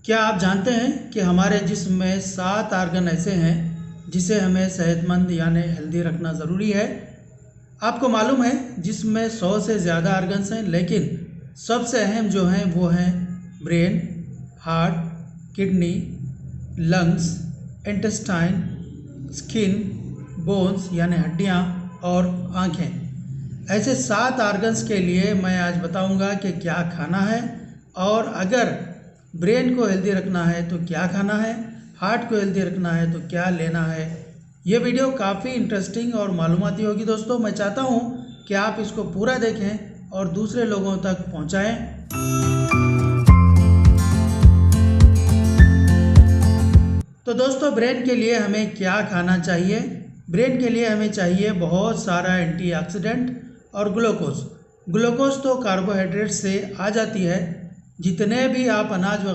क्या आप जानते हैं कि हमारे जिस्म में 7 आर्गन ऐसे हैं जिसे हमें सेहतमंद यानी हेल्दी रखना ज़रूरी है। आपको मालूम है जिस्म में 100 से ज़्यादा आर्गन्स हैं, लेकिन सबसे अहम जो हैं वो हैं brain, heart, kidney, lungs, intestine, skin, bones यानी हड्डियाँ और आँखें। ऐसे 7 आर्गन्स के लिए मैं आज बताऊंगा कि क्या खाना है, और अगर ब्रेन को हेल्दी रखना है तो क्या खाना है, हार्ट को हेल्दी रखना है तो क्या लेना है। ये वीडियो काफ़ी इंटरेस्टिंग और मालूमाती होगी दोस्तों। मैं चाहता हूँ कि आप इसको पूरा देखें और दूसरे लोगों तक पहुँचाएँ। तो दोस्तों, ब्रेन के लिए हमें क्या खाना चाहिए? ब्रेन के लिए हमें चाहिए बहुत सारा एंटीऑक्सीडेंट और ग्लूकोज। ग्लूकोज तो कार्बोहाइड्रेट से आ जाती है। जितने भी आप अनाज वगैरह